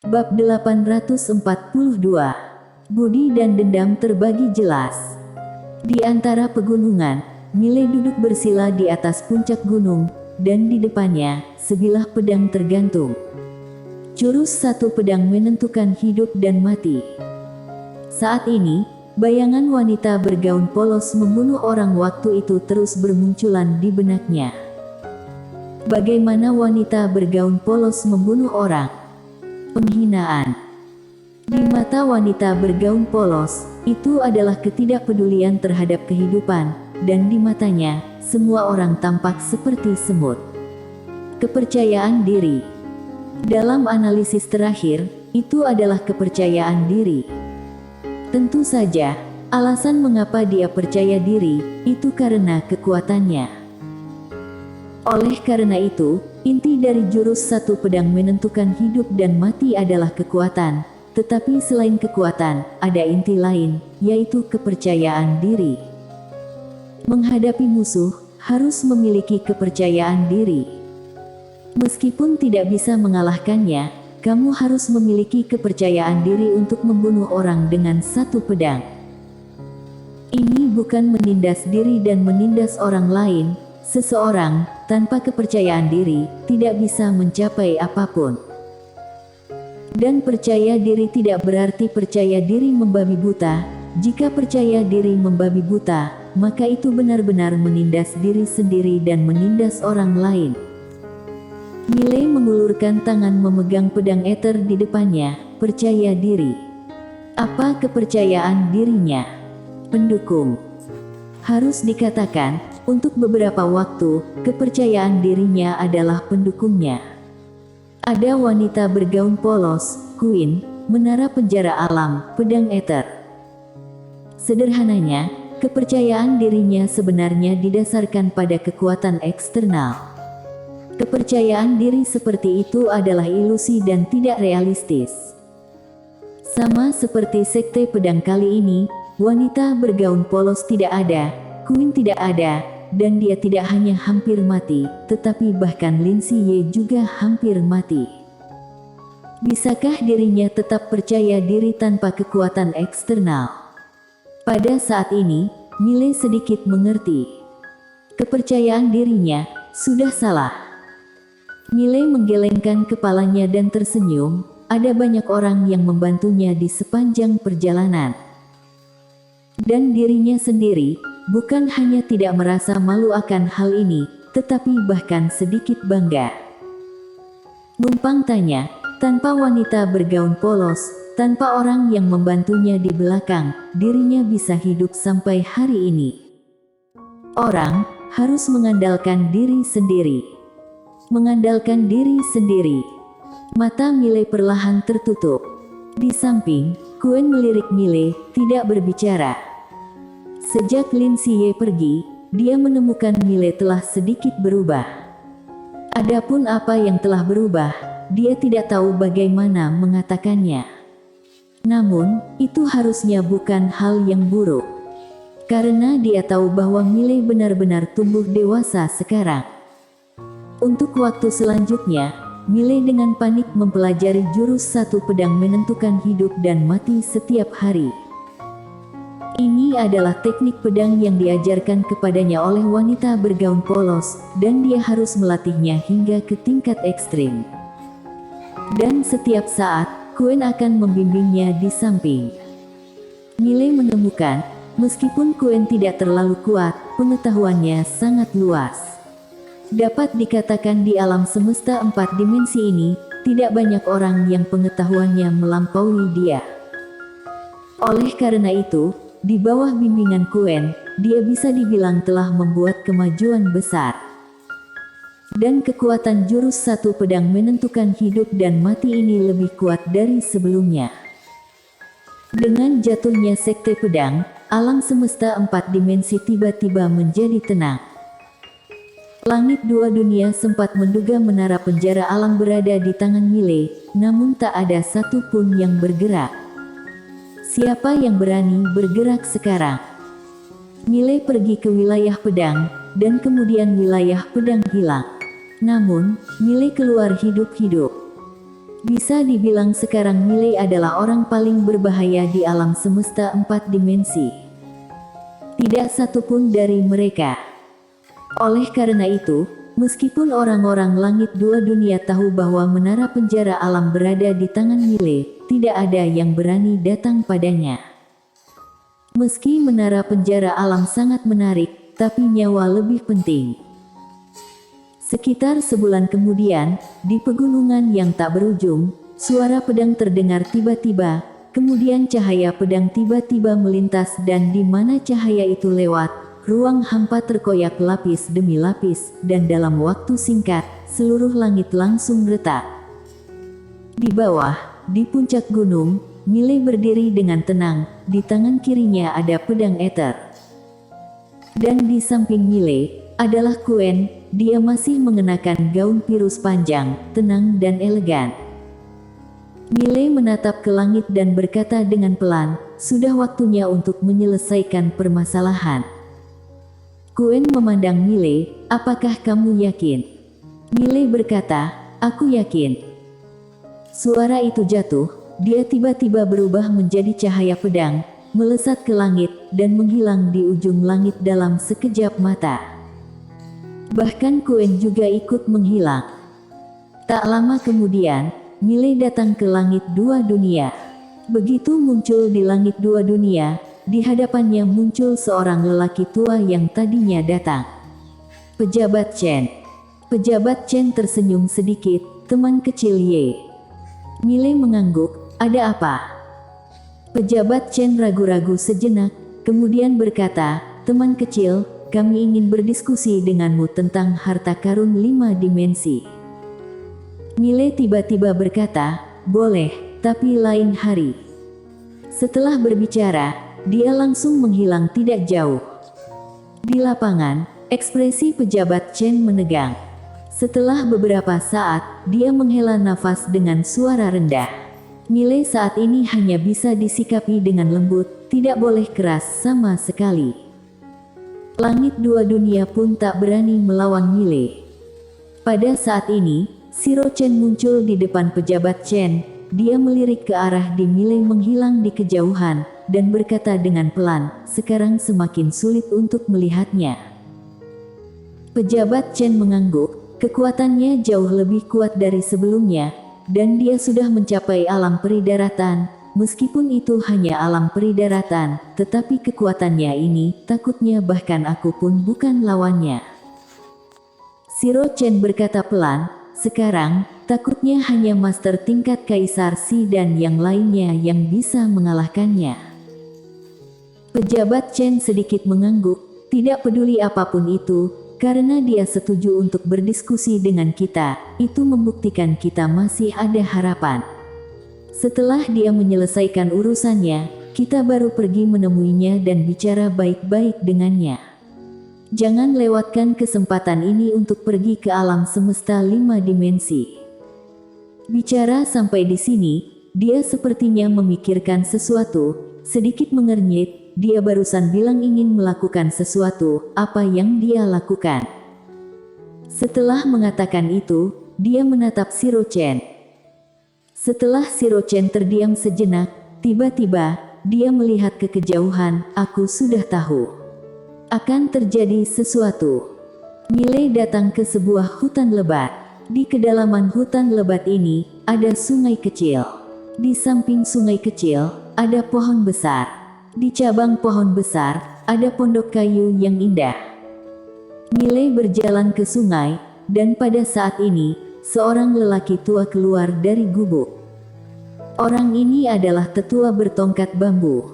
Bab 842. Budi dan dendam terbagi jelas. Di antara pegunungan, Mile duduk bersila di atas puncak gunung, dan di depannya, sebilah pedang tergantung. Jurus satu pedang menentukan hidup dan mati. Saat ini, bayangan wanita bergaun polos membunuh orang waktu itu terus bermunculan di benaknya. Bagaimana wanita bergaun polos membunuh orang? Penghinaan. Di mata wanita bergaun polos, itu adalah ketidakpedulian terhadap kehidupan, dan di matanya, semua orang tampak seperti semut. Kepercayaan diri. Dalam analisis terakhir, itu adalah kepercayaan diri. Tentu saja, alasan mengapa dia percaya diri, itu karena kekuatannya. Oleh karena itu, inti dari jurus satu pedang menentukan hidup dan mati adalah kekuatan, tetapi selain kekuatan, ada inti lain, yaitu kepercayaan diri. Menghadapi musuh, harus memiliki kepercayaan diri. Meskipun tidak bisa mengalahkannya, kamu harus memiliki kepercayaan diri untuk membunuh orang dengan satu pedang. Ini bukan menindas diri dan menindas orang lain. Seseorang, tanpa kepercayaan diri, tidak bisa mencapai apapun. Dan percaya diri tidak berarti percaya diri membabi buta. Jika percaya diri membabi buta, maka itu benar-benar menindas diri sendiri dan menindas orang lain. Mile mengulurkan tangan memegang pedang eter di depannya, percaya diri. Apa kepercayaan dirinya? Pendukung. Harus dikatakan, untuk beberapa waktu, kepercayaan dirinya adalah pendukungnya. Ada wanita bergaun polos, Queen, menara penjara alam, pedang eter. Sederhananya, kepercayaan dirinya sebenarnya didasarkan pada kekuatan eksternal. Kepercayaan diri seperti itu adalah ilusi dan tidak realistis. Sama seperti sekte pedang kali ini, wanita bergaun polos tidak ada, Queen tidak ada, dan dia tidak hanya hampir mati, tetapi bahkan Lindsay Ye juga hampir mati. Bisakah dirinya tetap percaya diri tanpa kekuatan eksternal? Pada saat ini, Mile sedikit mengerti. Kepercayaan dirinya sudah salah. Mile menggelengkan kepalanya dan tersenyum. Ada banyak orang yang membantunya di sepanjang perjalanan. Dan dirinya sendiri, bukan hanya tidak merasa malu akan hal ini, tetapi bahkan sedikit bangga. Numpang tanya, tanpa wanita bergaun polos, tanpa orang yang membantunya di belakang, dirinya bisa hidup sampai hari ini. Orang harus mengandalkan diri sendiri. Mengandalkan diri sendiri. Mata Mile perlahan tertutup. Di samping, Queen melirik Mile, tidak berbicara. Sejak Lindsay Ye pergi, dia menemukan Mile telah sedikit berubah. Adapun apa yang telah berubah, dia tidak tahu bagaimana mengatakannya. Namun, itu harusnya bukan hal yang buruk. Karena dia tahu bahwa Mile benar-benar tumbuh dewasa sekarang. Untuk waktu selanjutnya, Mile dengan panik mempelajari jurus satu pedang menentukan hidup dan mati setiap hari. Ini adalah teknik pedang yang diajarkan kepadanya oleh wanita bergaun polos, dan dia harus melatihnya hingga ke tingkat ekstrim. Dan setiap saat, Queen akan membimbingnya di samping. Mile menemukan, meskipun Queen tidak terlalu kuat, pengetahuannya sangat luas. Dapat dikatakan di alam semesta 4 dimensi ini, tidak banyak orang yang pengetahuannya melampaui dia. Oleh karena itu, di bawah bimbingan Queen, dia bisa dibilang telah membuat kemajuan besar. Dan kekuatan jurus satu pedang menentukan hidup dan mati ini lebih kuat dari sebelumnya. Dengan jatuhnya sekte pedang, alam semesta 4 dimensi tiba-tiba menjadi tenang. Langit dua dunia sempat menduga menara penjara alam berada di tangan Mile, namun tak ada satu pun yang bergerak. Siapa yang berani bergerak sekarang? Mile pergi ke wilayah pedang, dan kemudian wilayah pedang hilang. Namun, Mile keluar hidup-hidup. Bisa dibilang sekarang Miley adalah orang paling berbahaya di alam semesta 4 dimensi. Tidak satupun dari mereka. Oleh karena itu, meskipun orang-orang langit 2 dunia tahu bahwa menara penjara alam berada di tangan Miley, tidak ada yang berani datang padanya. Meski menara penjara alam sangat menarik, tapi nyawa lebih penting. Sekitar sebulan kemudian, di pegunungan yang tak berujung, suara pedang terdengar tiba-tiba, kemudian cahaya pedang tiba-tiba melintas dan di mana cahaya itu lewat, ruang hampa terkoyak lapis demi lapis, dan dalam waktu singkat, seluruh langit langsung retak. Di bawah, di puncak gunung, Miley berdiri dengan tenang, di tangan kirinya ada pedang ether. Dan di samping Miley, adalah Quen, dia masih mengenakan gaun pirus panjang, tenang dan elegan. Miley menatap ke langit dan berkata dengan pelan, sudah waktunya untuk menyelesaikan permasalahan. Quen memandang Miley, apakah kamu yakin? Miley berkata, aku yakin. Suara itu jatuh, dia tiba-tiba berubah menjadi cahaya pedang, melesat ke langit, dan menghilang di ujung langit dalam sekejap mata. Bahkan Quen juga ikut menghilang. Tak lama kemudian, Miley datang ke langit 2 dunia. Begitu muncul di langit 2 dunia, di hadapannya muncul seorang lelaki tua yang tadinya datang. Pejabat Chen. Pejabat Chen tersenyum sedikit, teman kecil Ye. Miley mengangguk, ada apa? Pejabat Chen ragu-ragu sejenak, kemudian berkata, teman kecil, kami ingin berdiskusi denganmu tentang harta karun 5 dimensi. Miley tiba-tiba berkata, boleh, tapi lain hari. Setelah berbicara, dia langsung menghilang tidak jauh. Di lapangan, ekspresi pejabat Chen menegang. Setelah beberapa saat, dia menghela nafas dengan suara rendah. Miley saat ini hanya bisa disikapi dengan lembut, tidak boleh keras sama sekali. Langit 2 dunia pun tak berani melawan Miley. Pada saat ini, Siro Chen muncul di depan pejabat Chen. Dia melirik ke arah di Miley menghilang di kejauhan, dan berkata dengan pelan, sekarang semakin sulit untuk melihatnya. Pejabat Chen mengangguk, kekuatannya jauh lebih kuat dari sebelumnya, dan dia sudah mencapai alam peridaratan. Meskipun itu hanya alam peridaratan, tetapi kekuatannya ini, takutnya bahkan aku pun bukan lawannya. Siro Chen berkata pelan, sekarang, takutnya hanya master tingkat Kaisar Si dan yang lainnya yang bisa mengalahkannya. Pejabat Chen sedikit mengangguk, tidak peduli apapun itu, karena dia setuju untuk berdiskusi dengan kita, itu membuktikan kita masih ada harapan. Setelah dia menyelesaikan urusannya, kita baru pergi menemuinya dan bicara baik-baik dengannya. Jangan lewatkan kesempatan ini untuk pergi ke alam semesta 5 dimensi. Bicara sampai di sini, dia sepertinya memikirkan sesuatu, sedikit mengernyit, dia barusan bilang ingin melakukan sesuatu, apa yang dia lakukan. Setelah mengatakan itu, dia menatap Siro Chen. Setelah Siro Chen terdiam sejenak, tiba-tiba, dia melihat ke kejauhan, aku sudah tahu. Akan terjadi sesuatu. Miley datang ke sebuah hutan lebat. Di kedalaman hutan lebat ini, ada sungai kecil. Di samping sungai kecil, ada pohon besar. Di cabang pohon besar, ada pondok kayu yang indah. Miley berjalan ke sungai, dan pada saat ini, seorang lelaki tua keluar dari gubuk. Orang ini adalah tetua bertongkat bambu.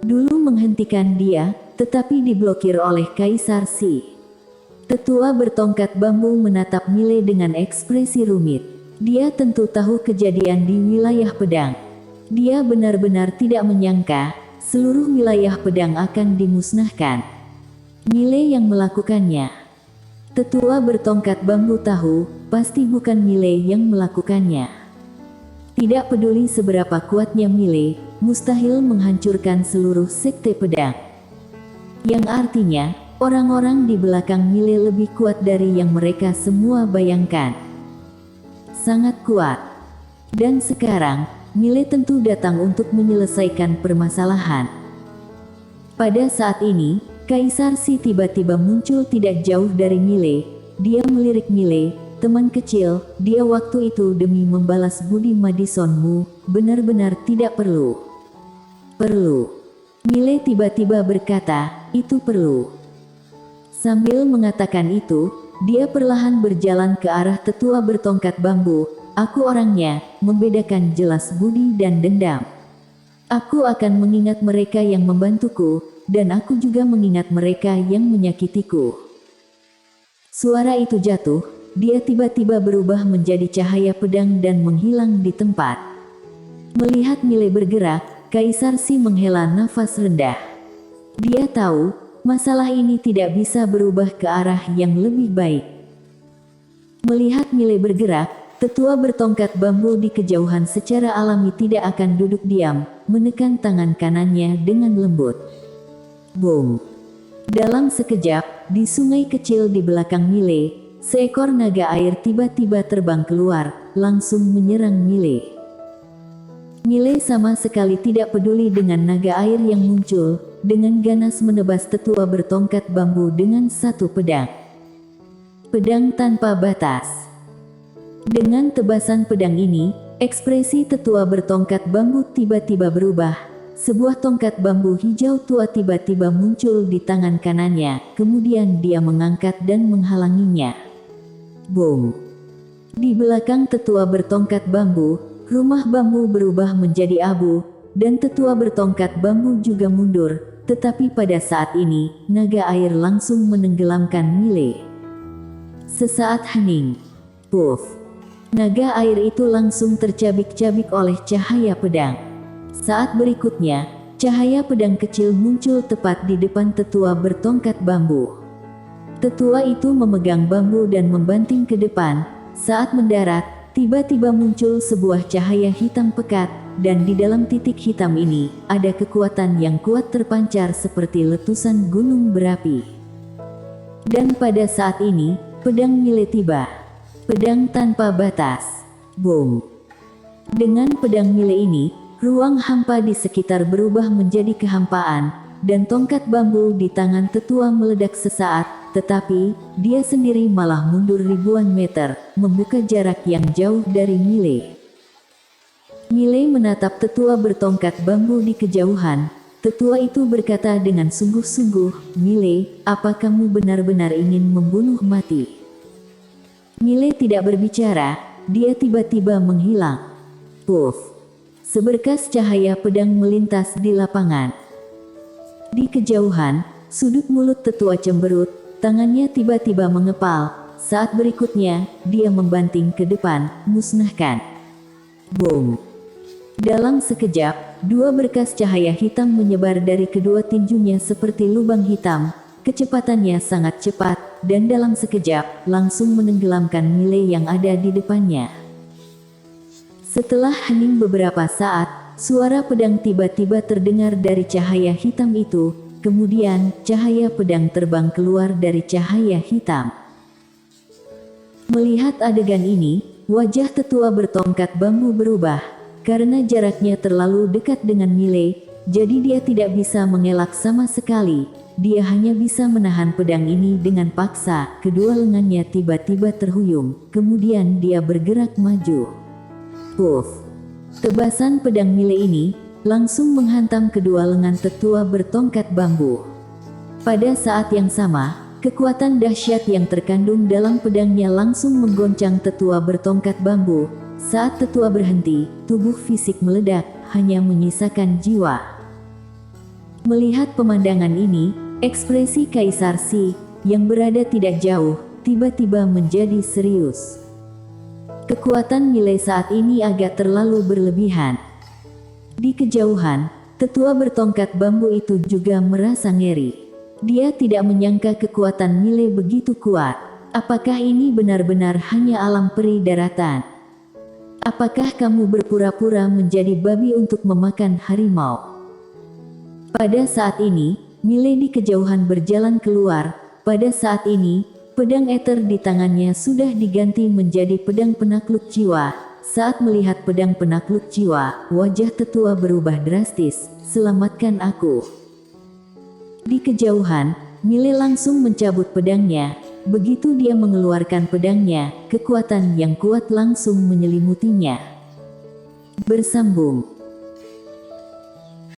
Dulu menghentikan dia, tetapi diblokir oleh Kaisar Si. Tetua bertongkat bambu menatap Miley dengan ekspresi rumit. Dia tentu tahu kejadian di wilayah pedang. Dia benar-benar tidak menyangka, seluruh wilayah pedang akan dimusnahkan. Miley yang melakukannya. Tetua bertongkat bambu tahu, pasti bukan Miley yang melakukannya. Tidak peduli seberapa kuatnya Miley, mustahil menghancurkan seluruh sekte pedang. Yang artinya, orang-orang di belakang Miley lebih kuat dari yang mereka semua bayangkan. Sangat kuat. Dan sekarang, Mile tentu datang untuk menyelesaikan permasalahan. Pada saat ini, Kaisar Si tiba-tiba muncul tidak jauh dari Mile. Dia melirik Mile, teman kecil, dia waktu itu demi membalas budi Madisonmu, benar-benar tidak perlu. Perlu. Mile tiba-tiba berkata, itu perlu. Sambil mengatakan itu, dia perlahan berjalan ke arah tetua bertongkat bambu. Aku orangnya, membedakan jelas budi dan dendam. Aku akan mengingat mereka yang membantuku, dan aku juga mengingat mereka yang menyakitiku. Suara itu jatuh, dia tiba-tiba berubah menjadi cahaya pedang dan menghilang di tempat. Melihat Mile bergerak, Kaisar Si menghela nafas rendah. Dia tahu, masalah ini tidak bisa berubah ke arah yang lebih baik. Melihat Mile bergerak, tetua bertongkat bambu di kejauhan secara alami tidak akan duduk diam, menekan tangan kanannya dengan lembut. Boom! Dalam sekejap, di sungai kecil di belakang Mile, seekor naga air tiba-tiba terbang keluar, langsung menyerang Mile. Mile sama sekali tidak peduli dengan naga air yang muncul, dengan ganas menebas tetua bertongkat bambu dengan satu pedang. Pedang tanpa batas. Dengan tebasan pedang ini, ekspresi tetua bertongkat bambu tiba-tiba berubah. Sebuah tongkat bambu hijau tua tiba-tiba muncul di tangan kanannya, kemudian dia mengangkat dan menghalanginya. Boom! Di belakang tetua bertongkat bambu, rumah bambu berubah menjadi abu, dan tetua bertongkat bambu juga mundur, tetapi pada saat ini, naga air langsung menenggelamkan Mile. Sesaat hening. Puff! Naga air itu langsung tercabik-cabik oleh cahaya pedang. Saat berikutnya, cahaya pedang kecil muncul tepat di depan tetua bertongkat bambu. Tetua itu memegang bambu dan membanting ke depan. Saat mendarat, tiba-tiba muncul sebuah cahaya hitam pekat, dan di dalam titik hitam ini, ada kekuatan yang kuat terpancar seperti letusan gunung berapi. Dan pada saat ini, pedang Mile tiba. Pedang tanpa batas. Boom! Dengan pedang Mile ini, ruang hampa di sekitar berubah menjadi kehampaan, dan tongkat bambu di tangan tetua meledak sesaat, tetapi, dia sendiri malah mundur ribuan meter, membuka jarak yang jauh dari Mile. Mile menatap tetua bertongkat bambu di kejauhan. Tetua itu berkata dengan sungguh-sungguh, Mile, apa kamu benar-benar ingin membunuh mati? Mile tidak berbicara, dia tiba-tiba menghilang. Puff! Seberkas cahaya pedang melintas di lapangan. Di kejauhan, sudut mulut tetua cemberut, tangannya tiba-tiba mengepal. Saat berikutnya, dia membanting ke depan, musnahkan. Boom! Dalam sekejap, dua berkas cahaya hitam menyebar dari kedua tinjunya seperti lubang hitam. Kecepatannya sangat cepat, dan dalam sekejap, langsung menenggelamkan Mile yang ada di depannya. Setelah hening beberapa saat, suara pedang tiba-tiba terdengar dari cahaya hitam itu, kemudian cahaya pedang terbang keluar dari cahaya hitam. Melihat adegan ini, wajah tetua bertongkat bambu berubah, karena jaraknya terlalu dekat dengan Mile, jadi dia tidak bisa mengelak sama sekali, dia hanya bisa menahan pedang ini dengan paksa, kedua lengannya tiba-tiba terhuyung, kemudian dia bergerak maju. Puff! Tebasan pedang Mile ini langsung menghantam kedua lengan tetua bertongkat bambu. Pada saat yang sama, kekuatan dahsyat yang terkandung dalam pedangnya langsung menggoncang tetua bertongkat bambu. Saat tetua berhenti, tubuh fisik meledak, hanya menyisakan jiwa. Melihat pemandangan ini, ekspresi Kaisar Si, yang berada tidak jauh, tiba-tiba menjadi serius. Kekuatan Mile saat ini agak terlalu berlebihan. Di kejauhan, tetua bertongkat bambu itu juga merasa ngeri. Dia tidak menyangka kekuatan Mile begitu kuat. Apakah ini benar-benar hanya alam peri daratan? Apakah kamu berpura-pura menjadi babi untuk memakan harimau? Pada saat ini, Mile di kejauhan berjalan keluar. Pada saat ini, pedang eter di tangannya sudah diganti menjadi pedang penakluk jiwa. Saat melihat pedang penakluk jiwa, wajah tetua berubah drastis. "Selamatkan aku." Di kejauhan, Mile langsung mencabut pedangnya. Begitu dia mengeluarkan pedangnya, kekuatan yang kuat langsung menyelimutinya. Bersambung.